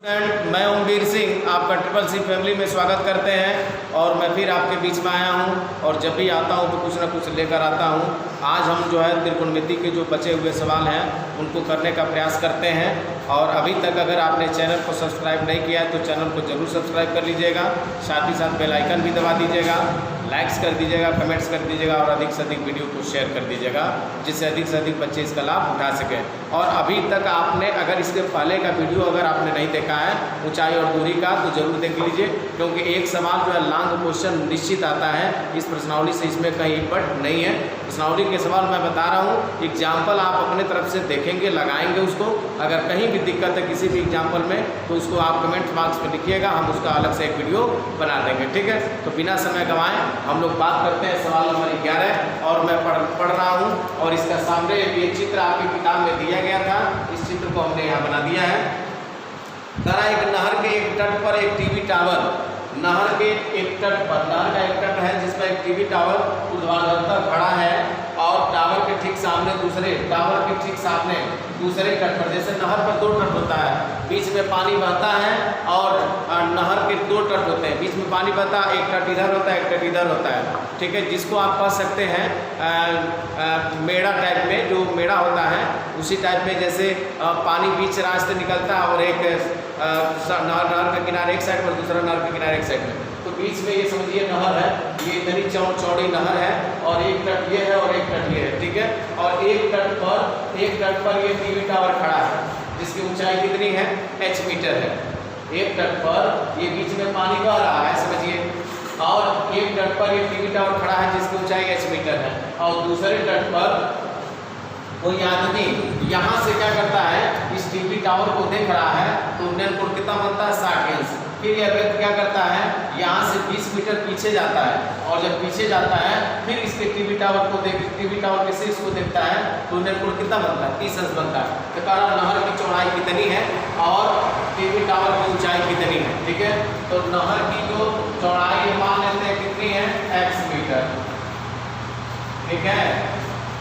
मैं ओमवीर सिंह आपका triple C family में स्वागत करते हैं और मैं फिर आपके बीच में आया हूं और जब भी आता हूं तो कुछ ना कुछ लेकर आता हूं। आज हम जो है त्रिकोणमिति के जो बचे हुए सवाल हैं उनको करने का प्रयास करते हैं। और अभी तक अगर आपने चैनल को सब्सक्राइब नहीं किया है तो चैनल को ज़रूर सब्सक्राइब कर लीजिएगा, साथ ही साथ बेल आइकन भी दबा दीजिएगा, लाइक्स कर दीजिएगा, कमेंट्स कर दीजिएगा और अधिक से अधिक वीडियो को शेयर कर दीजिएगा जिससे अधिक से अधिक बच्चे इसका लाभ उठा सकें। और अभी तक आपने अगर इसके पहले का वीडियो अगर आपने नहीं देखा है ऊंचाई और दूरी का तो ज़रूर देख लीजिए, क्योंकि एक सवाल जो है लॉन्ग क्वेश्चन निश्चित आता है इस प्रश्नावली से, इसमें कहीं बट नहीं है। प्रश्नावली के सवाल मैं बता रहा हूँ, एग्जाम्पल आप अपने तरफ से देखेंगे, लगाएंगे उसको। अगर कहीं भी दिक्कत है किसी भी एग्जाम्पल में तो उसको आप कमेंट बॉक्स में लिखिएगा, हम उसका अलग से एक वीडियो बना देंगे, ठीक है। तो बिना समय गंवाए हम लोग बात करते हैं सवाल नंबर 11 और मैं पढ़ रहा हूँ। और इसका सामने ये चित्र आपकी किताब में दिया गया था, इस चित्र को हमने यहाँ बना दिया है। करा एक नहर के एक तट पर एक टीवी टावर, नहर के एक तट पर, नहर का एक तट है जिसमें एक टीवी टावर ऊर्ध्वाधर खड़ा है और टावर के ठीक सामने दूसरे तट पर, जैसे नहर पर 2 तट होता है, बीच में पानी बहता है और नहर के 2 तट होते हैं, बीच में पानी बहता है, एक तट इधर होता है एक तट इधर होता है, ठीक है। जिसको आप कह सकते हैं मेड़ा टाइप में, जो मेड़ा होता है उसी टाइप में, जैसे पानी बीच रास्ते निकलता है और एक नहर के किनारे एक साइड पर, दूसरा नहर के किनारे एक साइड में, तो बीच में ये समझिए नहर है, ये इतनी चौड़ी नहर है और एक तट ये है और एक तट ये है, ठीक है। और एक तट पर ये टीवी टावर खड़ा है जिसकी ऊंचाई कितनी है, h मीटर है। एक तट पर ये बीच में पानी बह रहा है समझिए, और एक तट पर ये टीवी टावर खड़ा है जिसकी ऊंचाई h मीटर है। और दूसरे तट पर कोई आदमी यहाँ से क्या करता है, इस टीवी टावर को देख रहा है तो उन्नयन कोण कितना बनता है, 60 अंश। फिर यह व्यक्ति क्या करता है, यहाँ से 20 मीटर पीछे जाता है और जब पीछे जाता है फिर इसके टीवी टावर के शीर्ष को देखता है तो उन्नयन कोण कितना बनता है, 30 अंश बनता है। तो कारण नहर की चौड़ाई कितनी है और टीवी टावर की ऊंचाई कितनी है, ठीक है। तो नहर की जो चौड़ाई मान लेते हैं कितनी है, x मीटर, ठीक है।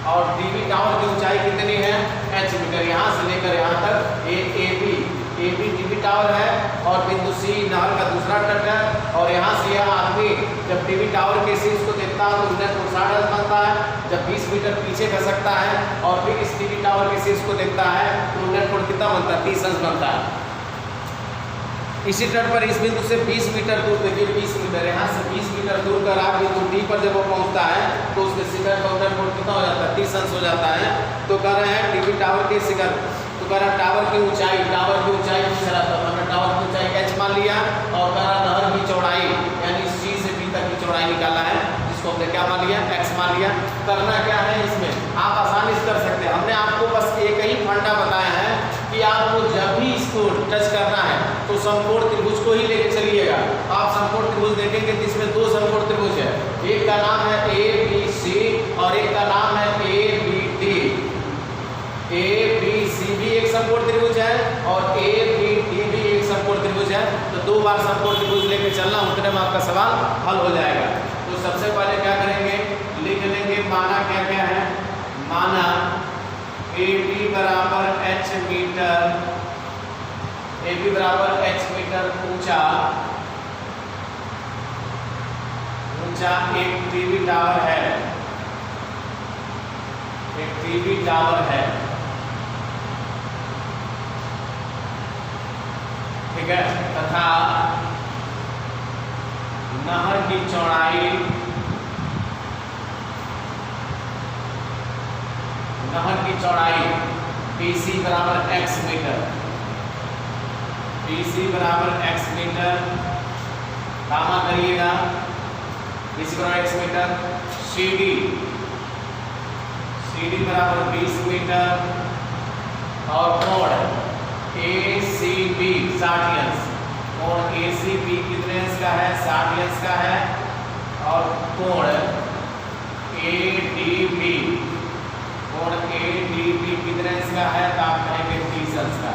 और टीवी टावर की ऊंचाई कितनी है, h मीटर। यहाँ से लेकर यहाँ तक ए बी टीवी टावर है और बिंदु C नहर का दूसरा तट है। और यहाँ से यह आदमी जब टीवी टावर के शीर्ष को देखता है तो उन्नयन कोण 60 अंश बनता है। जब 20 मीटर पीछे खसकता है और फिर इस टीवी टावर के शीर्ष को देखता है तो उन्नयन कोण कितना बनता है, 30 अंश बनता है। इसी तट पर इस बिंदु से 20 मीटर दूर, देखिए 20 मीटर, यहाँ से 20 मीटर दूर कर आप बिंदु D पर जब वो पहुँचता है तो उसके शिखर का उन्नयन कोण कितना हो जाता है, 30 अंश हो जाता है। तो कह रहे हैं टीवी टावर के शिखर, तो कह रहा टावर की ऊंचाई पूछ रहा था, हमने टावर की ऊंचाई h मान लिया और कह रहा नहर की चौड़ाई यानी C से B तक की चौड़ाई निकाला है जिसको हमने क्या मान लिया, x मान लिया। करना क्या है इसमें, आप आसानी से कर सकते हैं। हमने आपको बस एक ही फंडा बताया है कि आपको जब भी इसको टच करना है तो समकोण त्रिभुज को ही लेकर चलिएगा। आप समकोण त्रिभुज देखेंगे तो इसमें 2 समकोण त्रिभुज है, एक का नाम है ABC और एक का नाम है ABD। ABC भी एक समकोण त्रिभुज है और ABD भी एक समकोण त्रिभुज है। तो 2 बार समकोण त्रिभुज लेकर चलना, उतने में आपका सवाल हल हो जाएगा। तो सबसे पहले क्या करेंगे, लिख लेंगे माना क्या क्या है, माना AB बराबर h मीटर, AB बराबर h मीटर ऊंचा एक टीवी टावर है, एक टीवी टावर है, ठीक है। तथा नहर की चौड़ाई, PC बराबर x मीटर, PC बराबर x मीटर, कामा करिएगा, PC बराबर x मीटर। CD बराबर 20 मीटर और कोण ACB 60 अंश, कोण ACB कितने अंश का है, 60 अंश का है। और कोण ADB कितने अंश का है, तो आप कहेंगे 30 अंश का,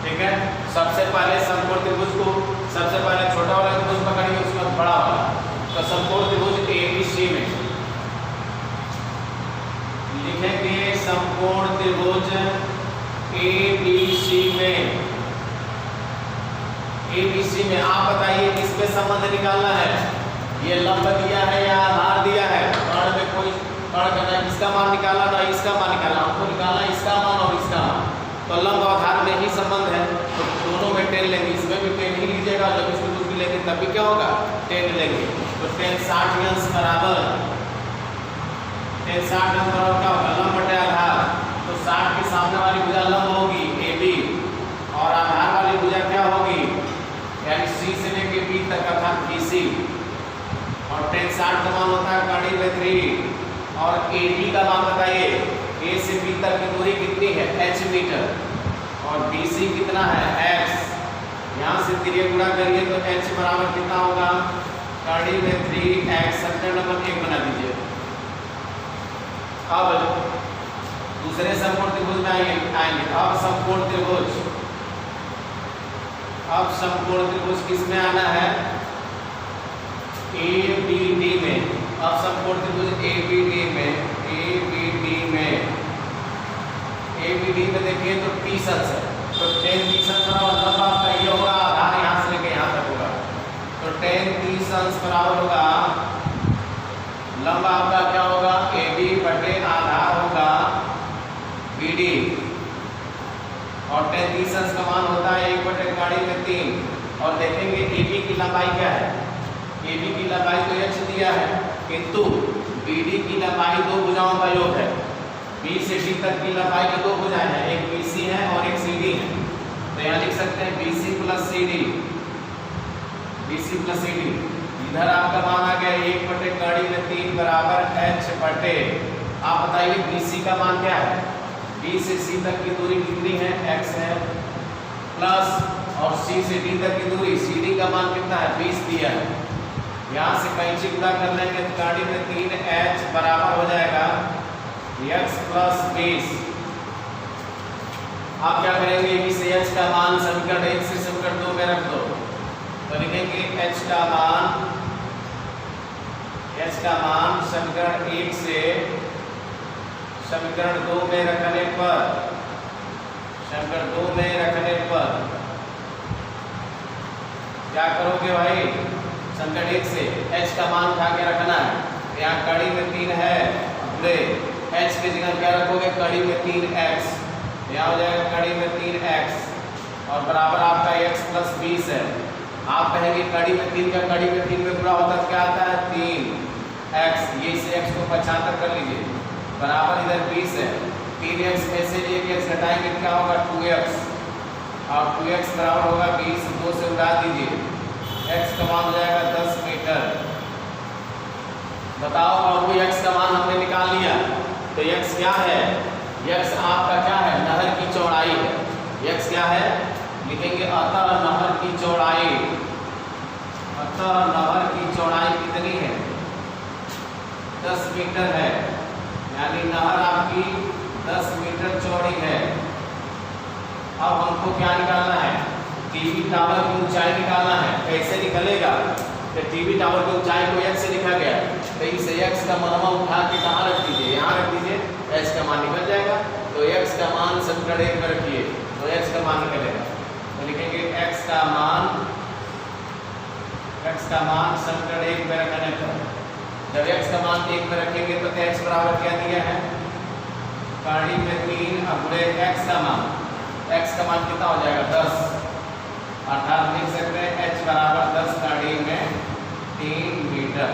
ठीक है। सबसे पहले समकोण त्रिभुज को, सबसे पहले छोटा वाला त्रिभुज पकड़िए, उसके बाद बड़ा वाला। तो समकोण त्रिभुज ABC में लिखेंगे समकोण त्रिभुज ABC में ABC में आप बताइए किसमें संबंध निकालना है? ये लंब दिया है या आधार दिया है? कर्ण में कोई कर्ण का ना इसका मान निकाला ना इसका मान निकाला, हमको निकालना इसका मान और इसका मान। तो लंब आधार में ही संबंध है, तो दोनों में 10 लेंगे, इसमें भी 10 ही लीजिएगा, जब इसमें 2 भी लेंगे तब भी क्या होगा 10 लेंगे। तो 10 60 अंश बराबर 10 60 अंश बराबर क्या होगा? लंब बटे आधार। तो 60 के सामने वाली भुजा लंब होगी AB और आधार वाली भुजा क्या होगी? यानी C से लेके B तक अर्थात BC। और 10 60 का मान होता है कड़ी में 3 और AB का मान बताइए। A से B तक की दूरी कितनी है? h मीटर और BC कितना है? x। यहाँ से 3 गुणा करिए तो h बराबर कितना होगा? कड़ी में 3x। समीकरण नंबर 1 बना दीजिए। अब दूसरे समकोण त्रिभुज में आएंगे। अब समकोण त्रिभुज, अब समकोण त्रिभुज किसमें आना है? ABD में। अब समकोण त्रिभुज ABD में, ABD में देखिए तो 30 अंश है, तो 10 30 अंश बराबर लंब आपका ये होगा, आधार यहाँ से लेके यहाँ तक होगा, तो 10 30 अंश बराबर होगा लंब आपका क्या होगा? AB बटे आधार होगा BD और 10 30 अंश का मान होता है 1 बटे कड़ी में 3। और देखेंगे AB की लंबाई क्या है? AB की लंबाई तो h दिया है, किंतु BD की लंबाई दो भुजाओं का योग है। B से D तक की लंबाई की दो भुजाएं हैं, एक BC है और एक CD है। तो यहाँ लिख सकते हैं BC plus CD, BC plus CD। इधर आपका मान आ गया 1 बटे कड़ी में 3 बराबर h बटे, आप बताइए BC का मान क्या है? B से C तक की दूरी कितनी है? x है, प्लस और C से D तक की दूरी CD का मान कितना है? 20 दिया है। यहाँ से कैंची गुणा कर लेंगे तो कड़ी में 3h बराबर हो जाएगा x प्लस 20। आप क्या करेंगे? B से h का मान समीकरण 1 से समीकरण 2 में रख दो, तो लिखेंगे h का मान समीकरण 1 से समीकरण 2 में रखने पर, समीकरण 2 में रखने पर क्या करोगे भाई? समीकरण 1 से h का मान उठा के रखना है। यहाँ कड़ी में 3 है, पूरे h की जगह क्या रखोगे? कड़ी में 3x। यहाँ हो जाएगा कड़ी में 3x और बराबर आपका x प्लस 20 है। आप कहेंगे कड़ी में 3 का कड़ी में 3 में गुणा होता है क्या आता है? 3x। ये से x को 75 कर लीजिए, बराबर इधर 20 है। 3x में से एक x घटाएंगे क्या होगा? 2x और 2x बराबर होगा 20, 2 से उड़ा दीजिए, x का मान हो जाएगा 10 मीटर। बताओ और वो x का मान हमने निकाल लिया, तो x क्या है? x आपका क्या है? नहर की चौड़ाई है। x क्या है? लिखेंगे अतः नहर की चौड़ाई, अतः नहर की चौड़ाई कितनी है? 10 मीटर है, यानी नहर आपकी 10 मीटर चौड़ी है। अब हमको क्या निकालना है? टीवी टावर की ऊंचाई निकालना है। कैसे निकलेगा? तो टीवी टावर की ऊंचाई को x से लिखा गया, तो इस x का मान उठा के कहाँ रख दीजिए? यहाँ रख दीजिए, x का मान निकल जाएगा। तो x का मान समीकरण 1 में रखिए, तो x का मान निकलेगा। तो लिखेंगे x का मान समीकरण 1 में रखने पर, जब x का मान 1 में रखेंगे तो x बराबर क्या दिया है? कड़ी में 3 अपने x का मान कितना हो जाएगा? 10। अर्थात लिख सकते हैं h बराबर 10 कड़ी में 3 मीटर।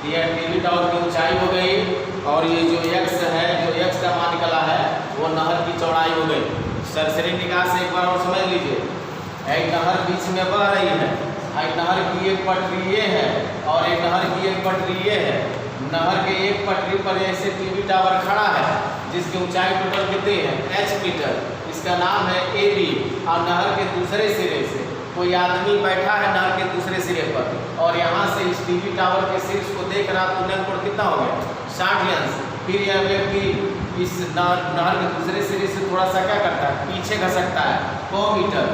यह टीवी टावर की ऊंचाई हो गई और ये जो x है, जो x का मान निकला है वो नहर की चौड़ाई हो गई। सरसरी निकाय से एक बार और समझ लीजिए, एक नहर बीच में बह रही है, एक नहर की एक पटरी ये है और एक नहर की एक पटरी ये है। नहर के एक पटरी पर ऐसे टीवी टावर खड़ा है जिसकी ऊंचाई टोटल कितनी है? h मीटर, इसका नाम है AB। और नहर के दूसरे सिरे से कोई आदमी बैठा है नहर के दूसरे सिरे पर, और यहाँ से इस टीवी टावर के शीर्ष को देख रहा, तो उन्नयन कोण कितना हो गया? 60 अंश। फिर यह व्यक्ति इस नहर के दूसरे सिरे से थोड़ा सा क्या करता है? पीछे घसकता है। 100 मीटर,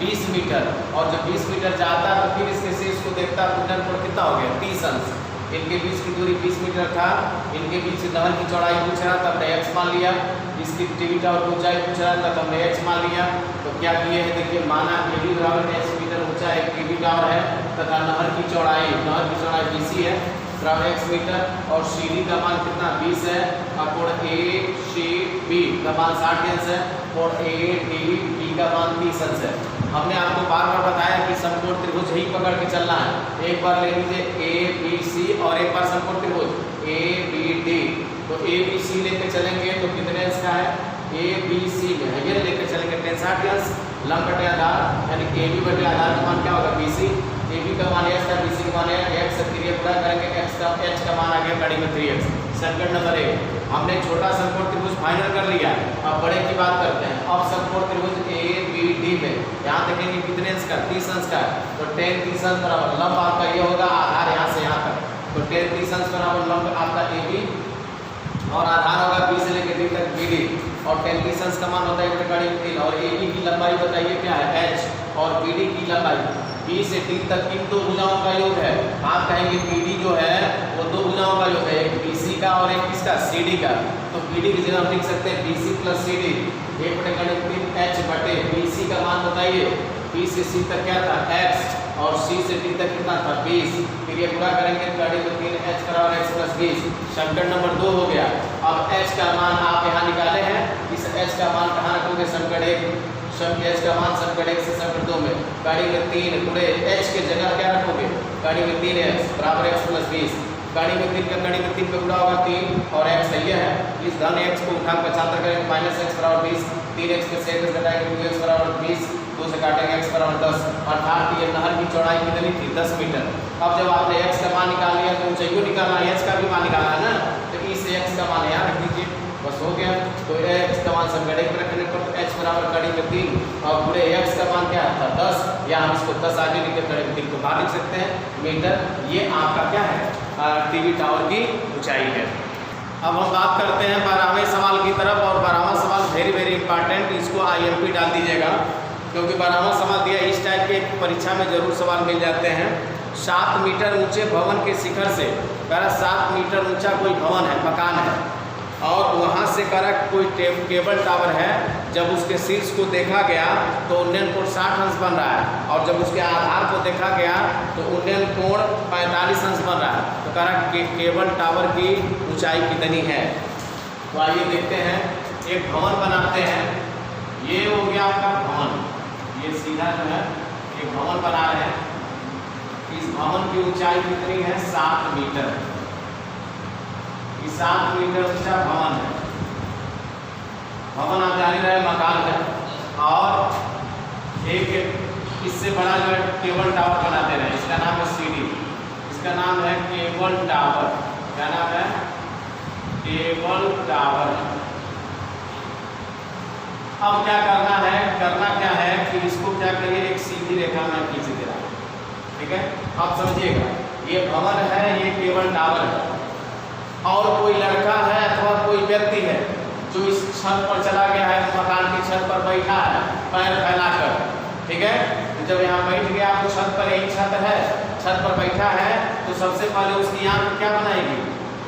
20 मीटर, और जब 20 मीटर जाता है तो फिर इसके शीर्ष को देखता है, तो उन्नयन कोण कितना हो गया? 30 अंश। इनके बीच की दूरी 20 मीटर था, इनके बीच नहर की चौड़ाई पूछ रहा था, हमने x मान लिया। इसकी टीवी टावर की ऊंचाई पूछ रहा था तो हमने h मान लिया। तो क्या किए हैं देखिए, माना ये भी बराबर h मीटर ऊंचा एक टीवी टावर है तथा नहर की चौड़ाई BC है बराबर x मीटर और CD का मान कितना 20 है और कोण ACB का मान 60 अंश है, कोण ADB का मान 30 अंश है। हमने आपको बार बार बताया कि समकोण त्रिभुज ही पकड़ के चलना है। एक बार ले लीजिए ABC और एक बार समकोण त्रिभुज ABD। तो ABC लेके चलेंगे तो कितने अंश का है, ABC में है ये लेके चलेंगे 60 अंश। लंब बटे आधार यानी AB बटे आधार का मान क्या होगा BC, AB का मान h था, BC का मान है x। क्रिया पूरा करेंगे h का मान आ गया कड़ी में 3x। संकट नंबर 1 हमने छोटा समकोण त्रिभुज फाइनल कर लिया। अब बड़े की बात करते हैं। अब समकोण त्रिभुज ABD में यहाँ देखेंगे कितने अंश का 30 अंश का, तो tan 30 अंश बराबर लंब आपका ये होगा आधार यहाँ से यहाँ तक, तो tan 30 अंश बराबर लंब आपका AB और आधार होगा B से लेकर D तक BD और tan 30 अंश का मान होता है कड़ी में 3 और AB की लंबाई बताइए क्या है h और BD की लंबाई B से D तक इन दो भुजाओं का योग है। आप कहेंगे BD जो है वो दो भुजाओं का योग है, एक BC का और एक किसका CD का। तो BD की जगह हम लिख सकते हैं BC प्लस CD 1/3 h बटे BC का मान बताइए, B से C तक क्या था x और C से D तक कितना था 20। फिर ये पूरा करेंगे कड़ी में 3 h बराबर x प्लस 20। समीकरण नंबर 2 हो गया। अब h का मान आप यहाँ निकाले हैं, इस h का मान कहाँ रखोगे समीकरण 1, h का मान समीकरण 1 से समीकरण 2 में कड़ी में 3 पूरे h के जगह क्या रखोगे कड़ी में 3x बराबर x प्लस 20। कड़ी में 3 का कड़ी में 3 पे गुणा होगा 3 और x है ये है, इस धन x को उठा पक्षांतर करेंगे माइनस x बराबर 20, 3x में से x घटाएंगे 2x बराबर 20, 2 से काटेंगे x बराबर 10 अर्थात ये नहर की चौड़ाई कितनी थी 10 मीटर। अब जब आपने x का मान निकाल लिया तो ऊंचाई को निकालना है, h का भी मान निकालना है ना, तो इस x का मान यहाँ रख दीजिए बस हो गया। तो x का मान समीकरण 1 रखने पर h बराबर कड़ी में 3 और पूरे x का मान क्या था 10, या हम इसको 10 आगे लिख के कड़ी में 3 को बाहर लिख सकते हैं मीटर। ये आपका क्या है टीवी टावर की ऊंचाई है। अब हम बात करते हैं 12वें सवाल की तरफ और 12वां सवाल वेरी इंपॉर्टेंट, इसको IMP डाल दीजिएगा क्योंकि 12वां सवाल दिया इस टाइप के परीक्षा में जरूर सवाल मिल जाते हैं। 7 मीटर ऊंचे भवन के शिखर से 7 मीटर ऊंचा कोई भवन है, मकान है और वहाँ से करा कोई केबल टावर है। जब उसके शीर्ष को देखा गया तो उन्नयन कोण 60 अंश बन रहा है और जब उसके आधार को देखा गया तो उन्नयन कोण 45 अंश बन रहा है। तो करा केबल टावर की ऊंचाई कितनी है। तो आइए देखते हैं, एक भवन बनाते हैं। ये हो गया आपका भवन, ये सीधा जो है एक भवन बना रहे हैं। इस भवन की ऊंचाई कितनी है 7 मीटर। 7 मीटर ऊंचा भवन है, भवन आप जान रहे मकान है और एक इससे बड़ा जो है केबल टावर बनाते रहे, इसका नाम है CD, इसका नाम है केबल टावर। क्या नाम है केबल टावर। अब क्या करना है, करना क्या है कि इसको क्या करिए एक सीधी रेखा में खींच दे रहा है, ठीक है। आप समझिएगा ये भवन है, ये केबल टावर है और कोई लड़का है अथवा कोई व्यक्ति है जो इस छत पर चला गया है, मकान की छत पर बैठा है पैर फैलाकर, ठीक है। तो जब यहाँ बैठ गया तो छत पर एक छत है, छत पर बैठा है तो सबसे पहले उसकी आंख क्या बनाएगी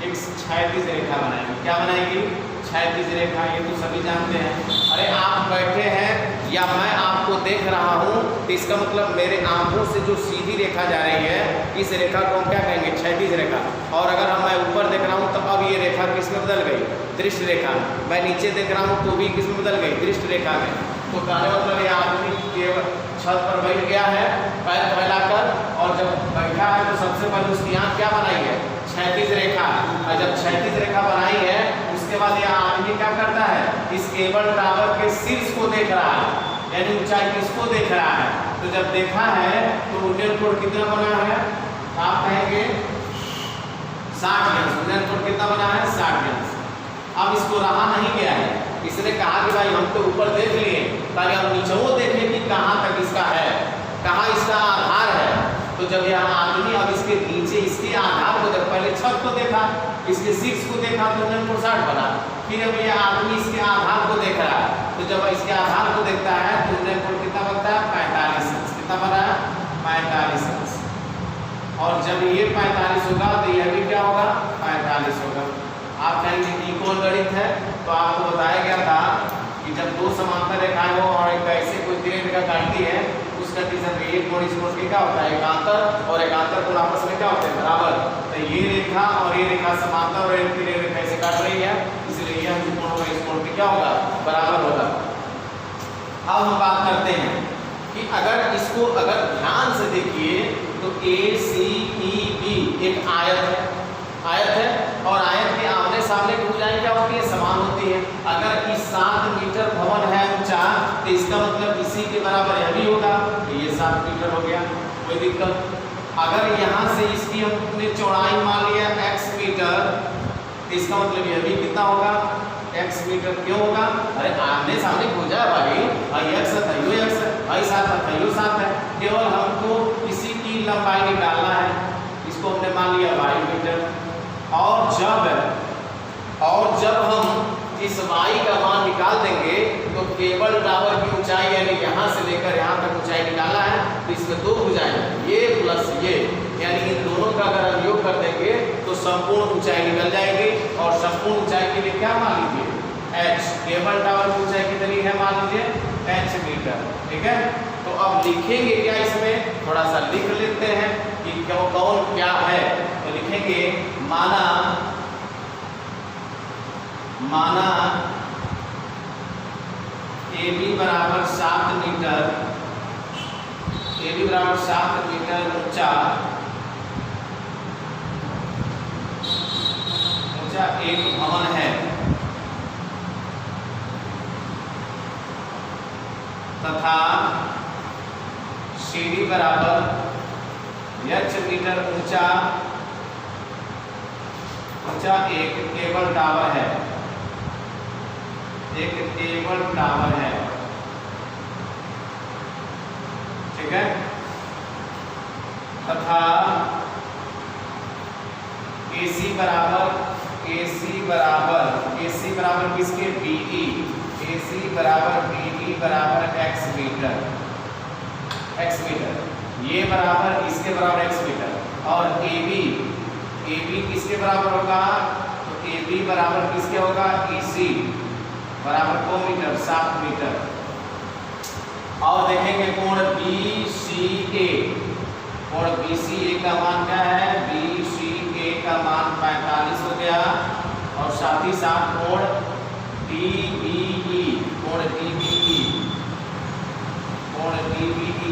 एक क्षैतिज रेखा बनाएगी। क्या बनाएगी क्षैतिज रेखा, ये तो सभी जानते हैं। अरे आप बैठे हैं या मैं आपको देख रहा हूँ तो इसका मतलब मेरे आंखों से जो सीधी रेखा जा रही है इस रेखा को हम क्या कहेंगे क्षैतिज रेखा। और अगर मैं ऊपर देख रहा हूँ तो अब ये रेखा किस में बदल गई दृष्टि रेखा। मैं नीचे देख रहा हूँ तो भी किस में बदल गई दृष्टि रेखा में। तो कहने मतलब ये आदमी केवल छत पर बैठ गया है पैर फैलाकर और जब बैठा है तो सबसे पहले उसकी आँख क्या बनाई है क्षैतिज रेखा। और जब क्षैतिज रेखा बनाई है उसके बाद यह आदमी क्या करता है इस केबल टावर के शीर्ष को देख रहा है, यानी ऊंचाई किसको देख रहा है। तो जब देखा है तो उन्नयन कोण कितना बना है आप कहेंगे 60 अंश। उन्नयन कोण कितना बना है 60 अंश। अब इसको रहा नहीं गया है, इसने कहा कि भाई हम तो ऊपर देख लिए ताकि हम नीचे देखें कि कहाँ तक इसका है, कहाँ इसका आधार है। तो जब यह आदमी अब इसके नीचे इसके आधार को देख, पहले छत को देखा इसके शीर्ष को देखा तो उन्नयन कोण 60 बना। फिर अब यह आदमी इसके आधार को देख रहा है तो जब इसके आधार को देखता है तो उन्नयन कोण कितना बनता है 45 अंश। कितना बना है 45 अंश। और जब ये 45 होगा तो यह भी तो आपको बताया गया था कि जब दो समांतर रेखाएं हो और एक ऐसे कोई तिरछी रेखा काटती है उस कंडीशन में एक कोण इस कोण के क्या होता है एकांतर, और एकांतर कोण आपस में क्या होते हैं बराबर। तो ये रेखा और ये रेखा समांतर और एक तिरछी रेखा ऐसे काट रही है, इसलिए यह जो कोण होगा इस कोण के क्या होगा बराबर होगा। अब हम बात करते हैं कि अगर इसको अगर ध्यान से देखिए तो ACEB एक आयत है और आयत के आमने सामने की भुजाएं क्या होती है समान होती है। अगर इस 7 मीटर भवन है ऊंचा तो इसका मतलब इसी के बराबर यह भी होगा, तो ये 7 मीटर हो गया, कोई दिक्कत। अगर यहाँ से इसकी हमने चौड़ाई मान लिया x मीटर, तो इसका मतलब यह भी कितना होगा x मीटर। क्यों होगा? अरे आमने सामने भुजा भाई, x था यो x है, भाई 7 था यो 7 है, केवल हमको इसी की लंबाई निकालना है, इसको हमने मान लिया y मीटर। और जब हम इस y का मान निकाल देंगे तो केबल टावर की ऊंचाई यानी यहाँ से लेकर यहाँ तक ऊंचाई निकालना है, तो इसमें दो भुजाएं ये प्लस ये यानी इन दोनों का अगर हम योग कर देंगे तो संपूर्ण ऊंचाई निकल जाएगी। और संपूर्ण ऊंचाई के लिए क्या मान लीजिए h, केबल टावर की ऊंचाई कितनी है मान लीजिए h मीटर, ठीक है। तो अब लिखेंगे क्या इसमें, थोड़ा सा लिख लेते हैं कि क्यों कौन क्या है। तो लिखेंगे माना AB बराबर 7 मीटर, AB बराबर 7 मीटर ऊंचा एक भवन है तथा CD बराबर h मीटर ऊंचा एक केबल टावर है, एक केबल टावर है, ठीक है। तथा AC बराबर किसके BE, AC बराबर BE बराबर x मीटर, ये बराबर इसके बराबर x मीटर। और AB किसके बराबर होगा, तो AB बराबर किसके होगा EC बराबर 2 मीटर 7 मीटर। और देखेंगे कोण BCA का मान क्या है, BCA का मान 45 हो गया। और साथ ही साथ कोण DBE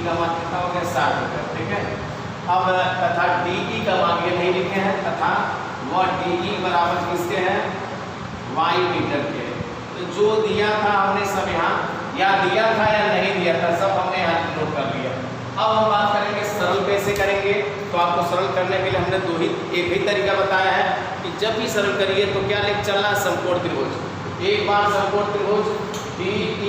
का मान कितना हो गया 60 मीटर, ठीक है। अब तथा DE का मान ये नहीं लिखे हैं, तथा वह DE बराबर किसके हैं y मीटर के। तो जो दिया था हमने सब यहाँ या दिया था या नहीं दिया था सब हमने यहाँ नोट कर लिया। अब हम बात करेंगे सरल कैसे करेंगे। तो आपको सरल करने के लिए हमने एक ही तरीका बताया है कि जब भी सरल करिए तो क्या लेके चलना है समकोण त्रिभुज। एक बार समकोण त्रिभुज DEB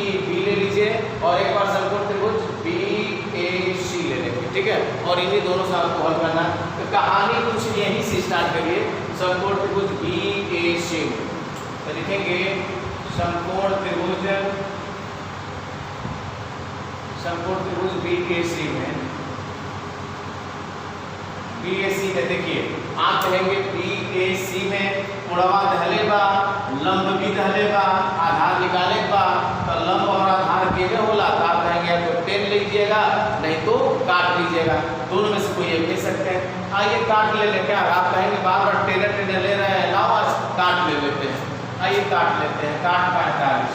ले लीजिए और एक बार समकोण त्रिभुज BAC ले लेंगे, ठीक है। और इन्हीं दोनों से आपको हल करना है। तो कहानी कुछ यहीं से स्टार्ट करिए समकोण त्रिभुज BAC। तो लिखेंगे समकोण त्रिभुज BAC में देखिए आप कहेंगे BAC में मुड़वा धले बा लंब भी धले बा आधार निकाले बा। तो लंब और आधार के होला तो आप कहेंगे तो 10 लीजिएगा नहीं तो काट लीजिएगा, दोनों में से कोई एक ले सकते हैं। आइए काट ले लेते हैं। आप कहेंगे बार बार टेढ़े ले रहे हैं, लाओ आज काट ले लेते हैं। आइए काट लेते हैं। काट 45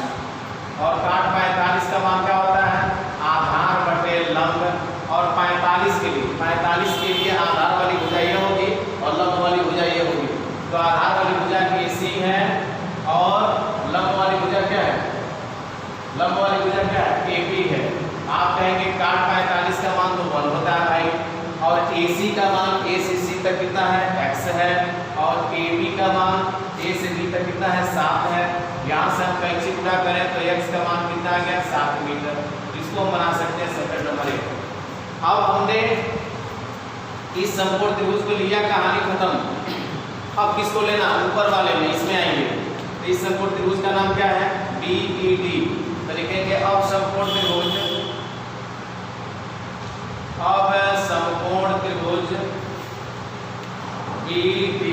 और काट 45 का मान क्या होता है आधार बटे लंब। और 45 के लिए आधार वाली भुजा ये होगी और लंब वाली भुजा ये होगी। तो आधार वाली भुजा AC है और लंब वाली भुजा क्या है, लंब वाली भुजा क्या है AB है। आप कहेंगे काट 45 का मान तो 1 होता है भाई। और AC का मान A से C तक कितना है x है। और AB का मान A से B तक कितना है 7 है। यहाँ से हम कैंची गुणा करें तो x का मान कितना आ गया 7 मीटर। इसको हम बना सकते हैं सेकंड नंबर 1। अब हमने इस समकोण त्रिभुज को लिया, कहानी खत्म। अब किसको लेना ऊपर वाले में, इसमें आएंगे। तो इस समकोण त्रिभुज का नाम क्या है BED। तो लिखेंगे अब समकोण त्रिभुज BED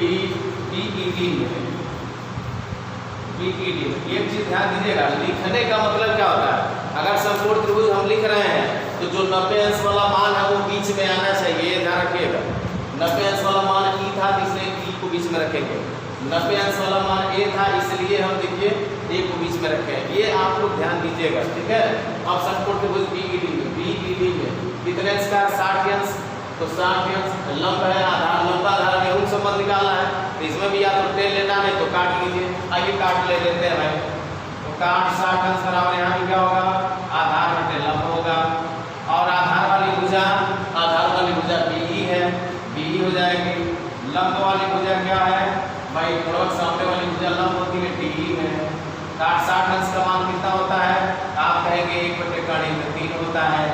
ई डी। एक चीज ध्यान दीजिएगा, लिखने का मतलब क्या होता है, अगर समकोण त्रिभुज हम लिख रहे हैं तो जो 90 अंश वाला मान है वो बीच में आना चाहिए, ये ध्यान रखिएगा। 90 अंश वाला मान ई था इसलिए ई को बीच में रखेंगे, 90 अंश वाला मान ए था इसलिए हम देखिए ए को बीच में रखे हैं, ये आप लोग ध्यान दीजिएगा, ठीक है। अब समकोण त्रिभुज बीईडी में कितने अंश का 60 अंश, तो 60 अंश लंब है, आधार लंबा आधार में उन संबंध निकालना है, तो इसमें भी या तो टेन लेना नहीं तो काट लीजिए। आइए काट ले लेते हैं भाई, तो काट 60 अंश बराबर यहाँ भी क्या होगा, आधार बटे लंब होगा, और आधार वाली भुजा बीई है, बीई हो जाएगी। लंब वाली भुजा क्या है भाई, पूर्वक सामने वाली भुजा लंब होती है, डीई है। काट 60 अंश का मान कितना होता है, आप कहेंगे 1/3 होता है।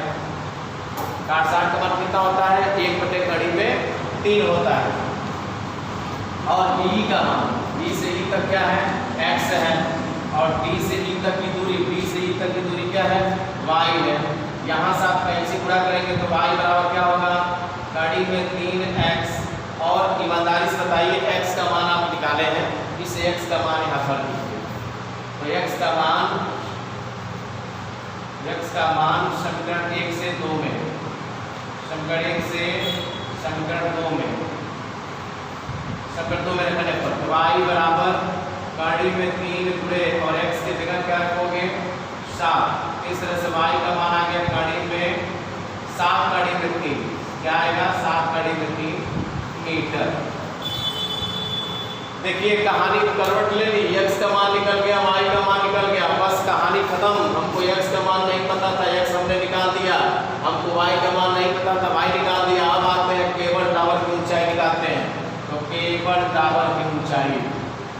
काट 60 का मान कितना होता है, 1/3 होता है। और बी का मान, बी से ई तक क्या है, x है, और डी से ई तक की दूरी, बी से ई तक की दूरी क्या है, y है। यहाँ से आप कैंची गुणा करेंगे तो y बराबर क्या होगा, कड़ी में 3x, और ईमानदारी से बताइए x का मान आप निकाले हैं, इस x का मान यहाँ पर लीजिए, तो x का मान समीकरण 1 से 2 में, समीकरण 1 से समीकरण 2 में, समीकरण 2 में रखने पर y बराबर कड़ी में 3 गुणे और x की जगह क्या रखोगे 7, इस तरह से y का मान आ गया कड़ी में 7 कड़ी में 3, क्या आएगा 7 कड़ी में 3 मीटर। देखिए कहानी करवट ले ली, x का मान निकल गया, y का मान निकल गया, बस कहानी खत्म। हमको x का मान नहीं पता था, x हमने निकाल दिया, हमको y का मान नहीं पता था, y निकाल दिया। अब आते हैं केबल टावर की ऊंचाई निकालते हैं, तो केबल टावर की ऊंचाई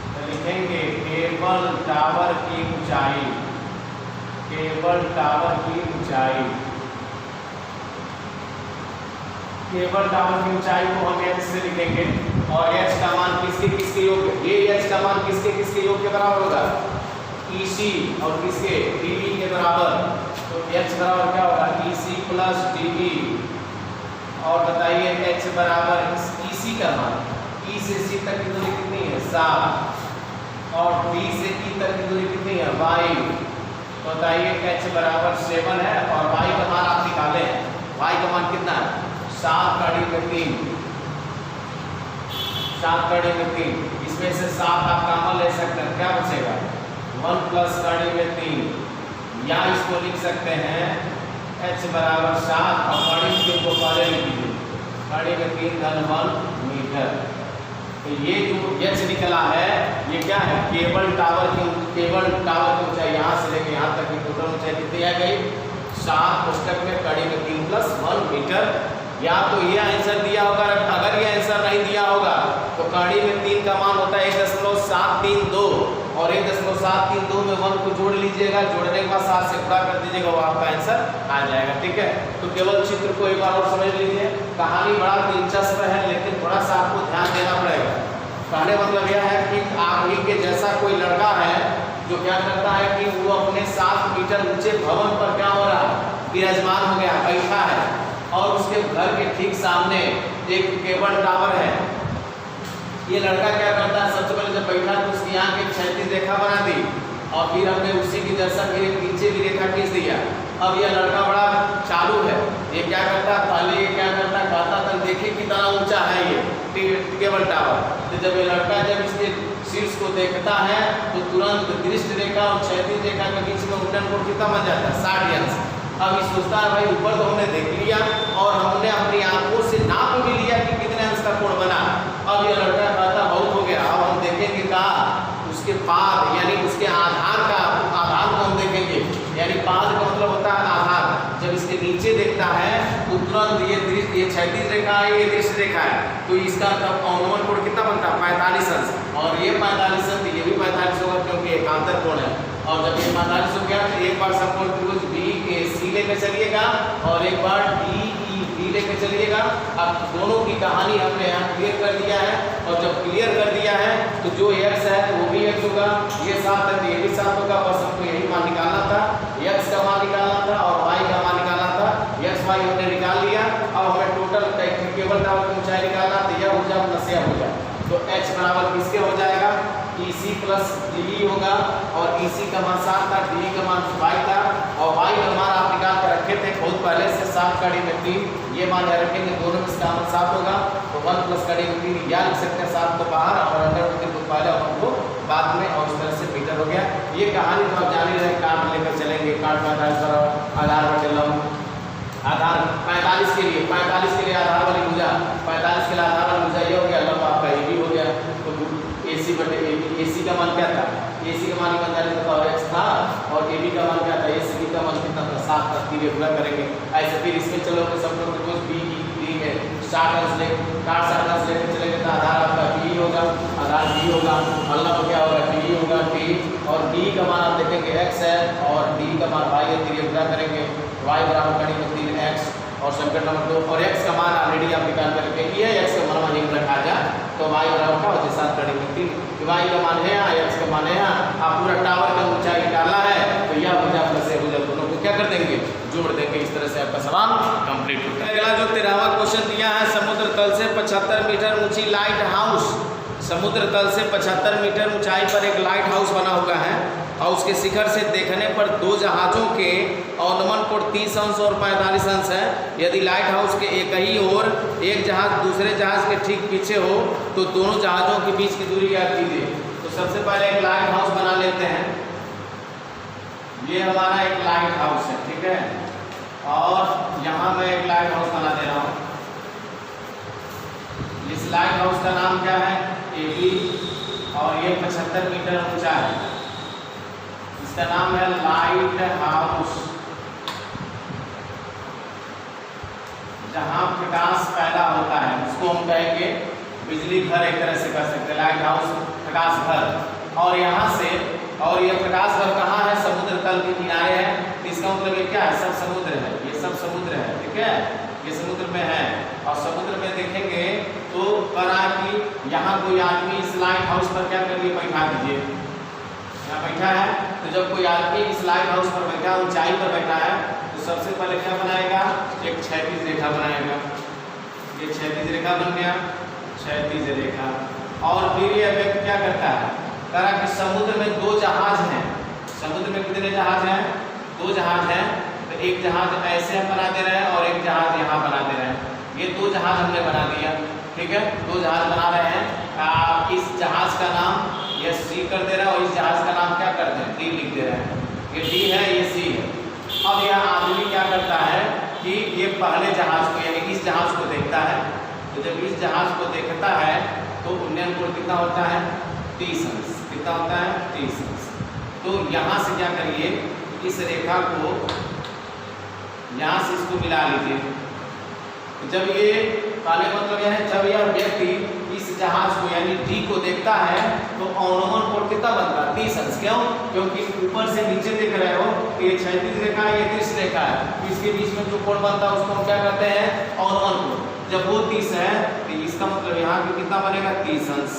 तो लिखेंगे केबल टावर की ऊंचाई, केबल टावर की ऊंचाई, केबल टावर की ऊंचाई को हम h से लिखेंगे, और h का मान किसके योग, ये h का मान किसके योग के बराबर होगा, EC और किसके dB के बराबर, तो h बराबर क्या होगा EC प्लस dB। और बताइए h बराबर EC का मान, E से C तक की दूरी कितनी है 7, और B से E तक की दूरी कितनी है 22, तो बताइए h बराबर 7 है, और y का मान आप निकालें, y का मान कितना है 7 कड़ी में 3, 7 कड़ी में 3, इसमें से 7 आप कॉमन ले सकते हैं, क्या बचेगा 1 प्लस कड़ी में 3, या इसको लिख सकते हैं h बराबर 7 और कड़ी में 3 को पहले लिख दीजिए, कड़ी में 3 घन 1 मीटर। तो ये जो h निकला है ये क्या है, केबल टावर की ऊंचाई यहाँ से लेकर यहाँ तक की टोटल ऊंचाई कितनी आ गई 7 कोष्ठक में कड़ी में 3 प्लस 1 मीटर। या तो ये आंसर दिया होगा, अगर ये आंसर नहीं दिया होगा तो कड़ी में 3 का मान होता है 1.732, और 1.732 में 1 को जोड़ लीजिएगा, जोड़ने के बाद 7 से गुणा कर दीजिएगा, वो आपका आंसर आ जाएगा, ठीक है। तो केवल चित्र को एक बार और समझ लीजिए, कहानी बड़ा दिलचस्प है लेकिन थोड़ा सा आपको ध्यान देना पड़ेगा। कहने मतलब यह है कि आप ही के जैसा कोई लड़का है जो क्या करता है कि वो अपने 7 मीटर ऊंचे भवन पर क्या हो रहा है, विराजमान हो गया, बैठा है, और उसके घर के ठीक सामने एक केबल टावर है। ये लड़का क्या करता है, सबसे पहले जब बैठा तो उसकी आंख एक क्षैतिज रेखा बना दी, और फिर हमने उसी की दर्शक फिर एक नीचे भी रेखा खींच दिया। अब यह लड़का बड़ा चालू है, ये क्या करता है, पहले ये क्या करता है, कहता था देखिए कितना ऊंचा है ये केबल टावर। तो जब ये लड़का जब इसके शीर्ष को देखता है तो तुरंत दृष्टि रेखा और क्षैतिज रेखा के बीच में उन्नयन कोण कितना बन जाता है 60 अंश। अब ये सोचता है भाई ऊपर तो हमने देख लिया और हमने अपनी आंखों से नाप भी लिया कि कितने अंश का कोण बना। अब ये लड़का कहता बहुत हो गया, अब हम देखेंगे कहा उसके पाद यानी उसके आधार को हम देखेंगे, यानी पाद का मतलब होता है आधार। जब इसके नीचे देखता है तो तुरंत ये क्षैतिज रेखा है, ये दृष्टि रेखा है, तो इसका अनुमान कोण कितना बनता है 45 अंश, और ये 45 अंश ये भी 45 होगा क्योंकि एकांतर कोण है। और जब ये 45 हो गया तो एक बार समकोण त्रिभुज BAC लेकर चलिएगा और एक बार DEB लेकर चलिएगा। अब दोनों की कहानी हमने यहाँ क्लियर कर दिया है, और जब क्लियर कर दिया है तो जो x है वो भी x होगा, ये 7 है ये भी 7 होगा। बस हमको यही मान निकालना था, x का मान निकालना था और y का मान निकालना था। x y हमने निकाल लिया, अब हमें टोटल केबल टावर की ऊंचाई निकालना तो यह हो जाए प्लस यह हो जाए, तो h बराबर किसके हो जाएगा EC EC प्लस DE होगा, और EC का मान 7 था, DE का मान 5 था, और Y का मान आप निकाल कर रखे थे बहुत पहले से 7 कड़ी में 3, ये मान याद रखेंगे, दोनों में इसका मान 7 होगा, तो 1 प्लस कड़ी में 3 या लिख सकते हैं 7 को बाहर और अंदर को पहले और को बाद में, और इस तरह से मीटर हो गया। ये कहानी तो आप जान ही रहे, कार्ड लेकर चलेंगे, कार्ड का ट्रांसफर आधार बटेलम आधार 45 के लिए 45 के लिए आधार वाली भुजा, 45 के लिए आधार वाली भुजा ये हो गया, लंब आपका AB हो गया, तो AC बटे AB, AC का मान क्या था, AC का मान बन जाने का x था, और AB का मान क्या था, AC का मान कितना था 7 था, 3 रेगुलर करेंगे ऐसे। फिर इसमें चलोगे सब लोग तो BE है, स्टार्ट अंश ले कार्ड स्टार्ट अंश लेकर चलेंगे, तो आधार आपका BE होगा, आधार B होगा, लंब क्या होगा DE होगा, D, और D का मान आप देखेंगे x है, और D का मान y है, 3 रेगुलर करेंगे, y बराबर कड़ी में 3x, और संकेत नंबर 2, और x का मान ऑलरेडी आप निकाल करके ये x का मान वहीं रखा जाए, तो y बराबर क्या होता है 7 कड़ी में 3, y का मान है यहाँ, x का मान है यहाँ, आप पूरा टावर का ऊंचाई निकालना है, तो यह भुजा प्लस ये भुजा दोनों को क्या कर देंगे, जोड़ देंगे। इस तरह से आपका सवाल कंप्लीट होता है। अगला जो 13वां क्वेश्चन दिया है, समुद्र तल से 75 मीटर ऊंची लाइट हाउस, समुद्र तल से 75 मीटर ऊंचाई पर एक लाइट हाउस बना हुआ है, और उसके शिखर से देखने पर 2 जहाज़ों के अवनमन कोण 30 अंश और 45 अंश है। यदि लाइट हाउस के एक ही ओर एक जहाज़ दूसरे जहाज़ के ठीक पीछे हो, तो दोनों जहाज़ों के बीच की दूरी ज्ञात कीजिए। तो सबसे पहले एक लाइट हाउस बना लेते हैं, ये हमारा एक लाइट हाउस है, ठीक है, और यहाँ मैं एक लाइट हाउस बना दे रहा हूँ। इस लाइट हाउस का नाम क्या है, AB, और ये 75 मीटर ऊंचा है, इसका नाम है लाइट हाउस। जहां प्रकाश पैदा होता है उसको हम कहेंगे बिजली घर, एक तरह से कर सकते हैं लाइट हाउस, प्रकाश घर। और यहाँ से, और ये प्रकाश घर कहाँ है, समुद्र तल के किनारे है, तो इसका मतलब ये क्या है, सब समुद्र है, ये सब समुद्र है, ठीक है, ये समुद्र में है। और समुद्र में देखेंगे तो करा कि यहाँ कोई आदमी इस लाइट हाउस पर क्या कर लिए, बैठा दीजिए, यहाँ बैठा है, तो जब कोई आदमी इस लाइट हाउस पर बैठा, ऊंचाई पर बैठा है, तो सबसे पहले क्या बनाएगा, एक क्षैतिज रेखा बनाएगा, ये क्षैतिज रेखा बन गया, क्षैतिज रेखा। और फिर ये व्यक्ति क्या करता है, करा कि समुद्र में 2 जहाज हैं, समुद्र में कितने जहाज हैं, 2 जहाज हैं, तो एक जहाज ऐसे हम बना दे रहे हैं और एक जहाज यहाँ बना दे रहे हैं, ये 2 जहाज हमने बना दिया, ठीक है, 2 जहाज बना रहे हैं। इस जहाज का नाम ये C कर दे रहा है, और इस जहाज का नाम क्या करते हैं, D लिख दे रहे हैं, ये D है, ये C है। अब यह आदमी क्या करता है कि ये पहले जहाज को, यानी इस जहाज को देखता है, तो जब इस जहाज को देखता है तो उन्नयन कोण कितना होता है, 30 अंश, कितना होता है, 30 अंश। तो यहाँ से क्या करिए, इस रेखा को यहाँ से इसको मिला लीजिए। जब ये कहने मतलब यह है, जब यह व्यक्ति इस जहाज को यानी D को देखता है तो अवनमन कोण कितना बनता है, 30 अंश। क्यों, क्योंकि ऊपर से नीचे देख रहे हो तो ये क्षैतिज रेखा है, ये 30 रेखा है, तो इसके बीच में जो कोण बनता है उसको हम क्या कहते हैं, अवनमन कोण। जब वो 30 है तो इसका मतलब यहाँ पे कितना बनेगा, 30 अंश,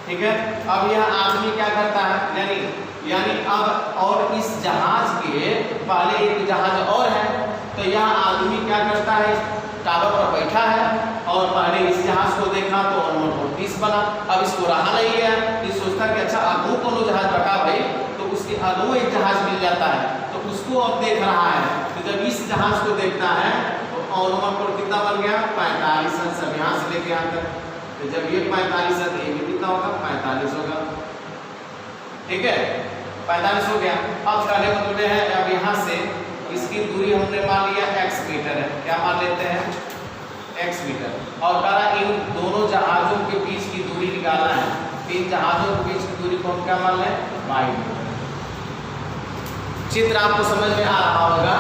ठीक है। अब यह आदमी क्या करता है, यानी अब और इस जहाज के पहले एक जहाज और है, तो यह आदमी क्या करता है, टावर पर बैठा है और पहले इस जहाज को देखा तो अवनमन कोण 30 बना। अब इसको रहा नहीं गया, ये सोचता कि अच्छा अगू कोनो जहाज रखा भाई, तो उसके अगू एक जहाज मिल जाता है, तो उसको अब देख रहा है, तो जब इस जहाज को देखता है तो अवनमन कोण कितना बन गया, 45 अंश। अब यहाँ से लेके यहाँ तक, तो जब ये 45 है तो ये भी कितना होगा, 45 होगा, ठीक है, 45 हो गया। अब कहने का मतलब है, अब यहाँ से इसकी दूरी हमने मान लिया x मीटर है, क्या मान लेते हैं, x मीटर। और कहा इन दोनों जहाजों के बीच की दूरी निकालना है, 3 जहाजों के बीच की दूरी को हम क्या मान लें, y मीटर। चित्र आपको समझ में आ रहा होगा,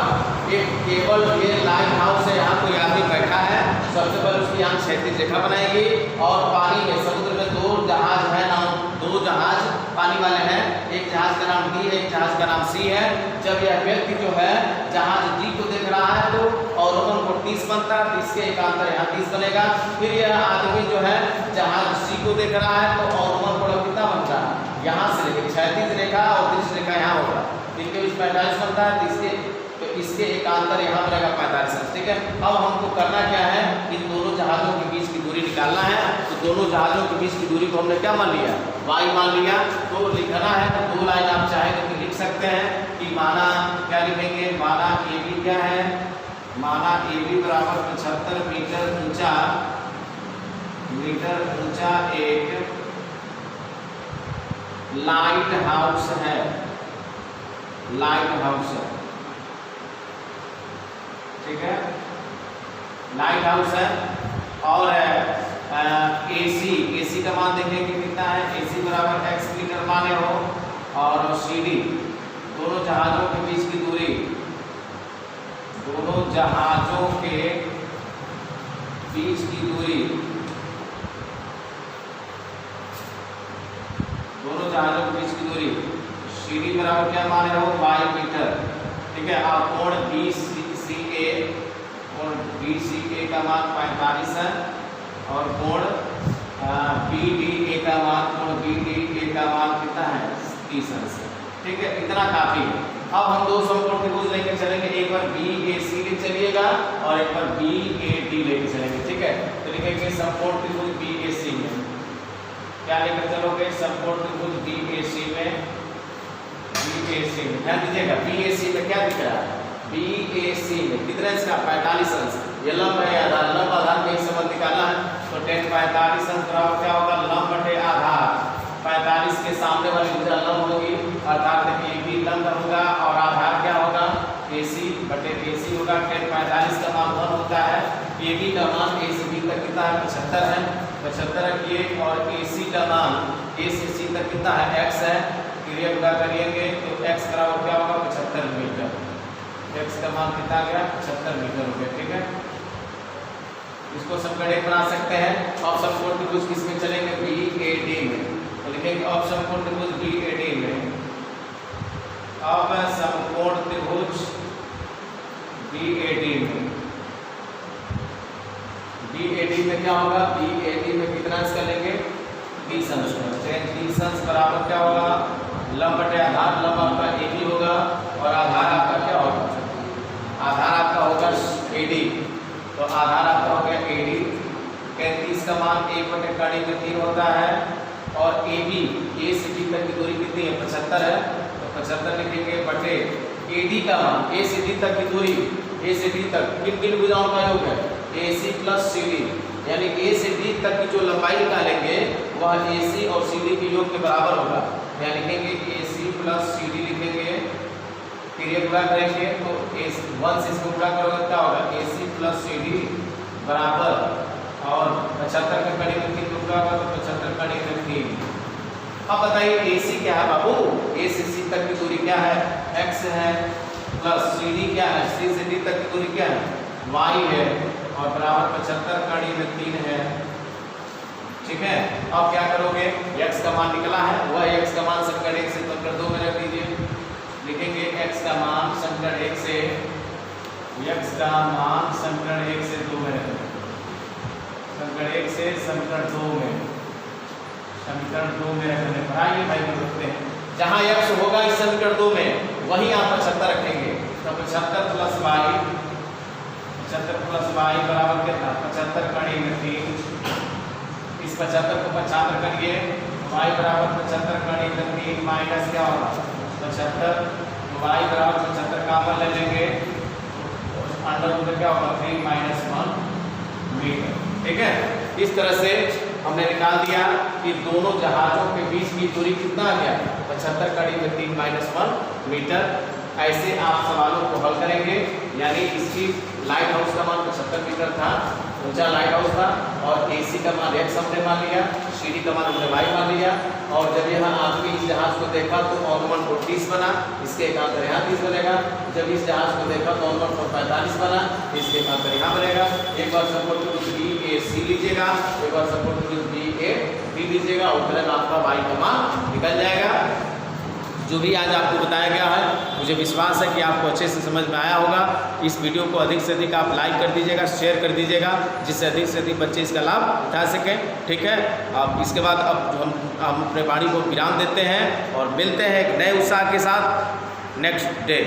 एक केवल ये लाइट हाउस है, यहाँ कोई आदमी बैठा है, सबसे पहले उसकी यहाँ क्षैतिज रेखा बनाएगी, और पानी में समुद्र में 2 जहाज है, नाम 2 जहाज पानी वाले हैं, एक जहाज का नाम D है, एक जहाज का नाम C है। जब यह व्यक्ति जो है जहाज D को देख रहा है तो अवनमन कोण 30 बनता है, 30 के एकांतर यहाँ 30 बनेगा। फिर यह आदमी जो है जहाज C को देख रहा है तो अवनमन कोण कितना बनता है, यहाँ से लेकर क्षैतिज रेखा और 30 रेखा यहाँ होगा, इनके बीच 45 बनता है, 30 के, तो इसके एकांतर यहाँ बनेगा 45 अंश, ठीक है। अब हमको करना क्या है, इन दोनों जहाजों के बीच की दूरी निकालना है, तो दोनों जहाज़ों के बीच की दूरी को हमने क्या मान लिया, y मान लिया। तो लिखना है तो 2 लाइन आप चाहें तो लिख सकते हैं कि माना क्या लिखेंगे, माना AB क्या है, माना AB बराबर 75 मीटर ऊंचा एक लाइट हाउस है, ठीक है, लाइट हाउस है। और AC का मान देखेंगे कितना है, AC बराबर x मीटर माने हो, और CD दोनों जहाज़ों के बीच की दूरी, दोनों जहाज़ों के बीच की दूरी CD बराबर क्या माने हो, y मीटर, ठीक है। और कोण BCA का मान 45 है, और कोण BDA का मान कितना है, 30 अंश है, ठीक है। इतना काफी है। अब हम दो समकोण त्रिभुज लेकर चलेंगे, एक बार BAC ले चलिएगा और एक बार BAD लेकर चलेंगे, ठीक है। तो लिखेंगे समकोण त्रिभुज BAC में क्या लेकर चलोगे, समकोण त्रिभुज BAC में ध्यान दीजिएगा, BAC में क्या दिख रहा है, BAC में कितना इसका 45 अंश, ये लंब है आधार, लंब आधार में एक संबंध निकालना है। तो tan 45 अंश बराबर क्या होगा, लंब बटे आधार, 45 के सामने वाली भुजा लंब होगी, अर्थात देखिए AB लंब होगा और आधार क्या होगा, AC बटे AC होगा। tan 45 का मान 1 होता है, AB का मान A से B तक कितना है, 75 है, 75 रखिए, और AC का मान A से C तक कितना है, x है, क्रिया गुणा करिएंगे तो x बराबर क्या होगा, 75 मीटर, x का मान कितना आ गया, 75 मीटर हो गया, ठीक है। इसको समकोण एक बना सकते हैं। अब समकोण त्रिभुज किसमें चलेंगे, BAD में, तो लिखेंगे अब समकोण त्रिभुज BAD में, अब समकोण त्रिभुज BAD में क्या होगा, BAD में कितना अंश कर लेंगे, 30 अंश, 30 अंश बराबर क्या होगा, लंब बटे आधार, लंब आपका AB होगा और आधार आपका क्या होगा, आधार आपका होगा AD, तो आधार आपका हो गया AD। 35 का मान 1/3 होता है, और AB A से B तक की दूरी कितनी है, 75 है, तो 75 लिखेंगे बटे AD का मान, A से D तक की दूरी, A से D तक किन किन भुजाओं का योग है, AC प्लस CD, यानी A से D तक की जो लंबाई निकालेंगे वह AC और CD के योग के बराबर होगा। यहाँ लिखेंगे AC प्लस CD लिखेंगे, क्रिया गुणा करेंगे तो 1 से इसको गुणा करोगे क्या होगा, AC प्लस CD बराबर, और 75 का कड़ी में 3 गुणा होगा तो 75 कड़ी में 3। अब बताइए AC क्या है बाबू, A से C तक की दूरी क्या है, x है, प्लस CD क्या है, C से D तक की दूरी क्या है, y है, और बराबर 75 कड़ी में 3 है, ठीक है। अब क्या करोगे, x का मान निकला है, वह x का मान समीकरण 1 से समीकरण 2 में रख दीजिए, लिखेंगे x का मान समीकरण 1 से, x का मान समीकरण 1 से 2 में रखेंगे, समीकरण 1 से समीकरण 2 में, समीकरण 2 में रखने पढ़ाइए भाई को रखते हैं, जहाँ x होगा इस समीकरण 2 में वहीं आप 75 रखेंगे, तो 75 प्लस y बराबर कितना, 75 कड़ी में 3, इस 75 को 75 करिए, y बराबर 75 कड़ी में 3 माइनस क्या होगा 75, y बराबर 75 कॉमन ले लेंगे, अंडर रूट क्या होगा 3 - 1 मीटर, ठीक है। इस तरह से हमने निकाल दिया कि दोनों जहाजों के बीच की दूरी कितना आ गया, 75 कड़ी में 3 - 1 मीटर। ऐसे आप सवालों को हल करेंगे, यानी इसकी लाइट हाउस का मान 75 मीटर था, ऊंचा लाइट हाउस था, और AC का मान x हमने मान लिया, CD का मान हमने y मान लिया, और जब यहाँ आदमी इस जहाज को देखा तो अनुमान को 30 बना, इसके एकांतर यहाँ 30 बनेगा, जब इस जहाज को देखा तो अनुमान को 45 बना, इसके एकांतर यहाँ बनेगा। एक बार समकोण त्रिभुज BAC लीजिएगा, एक बार समकोण त्रिभुज BAD लीजिएगा, और तुरंत आपका y का मान निकल जाएगा। जो भी आज आपको बताया गया है, मुझे विश्वास है कि आपको अच्छे से समझ में आया होगा। इस वीडियो को अधिक से अधिक आप लाइक कर दीजिएगा, शेयर कर दीजिएगा, जिससे अधिक से अधिक बच्चे इसका लाभ उठा सकें, ठीक है। अब इसके बाद अब हम अपने वाणी को विराम देते हैं और मिलते हैं एक नए उत्साह के साथ नेक्स्ट डे।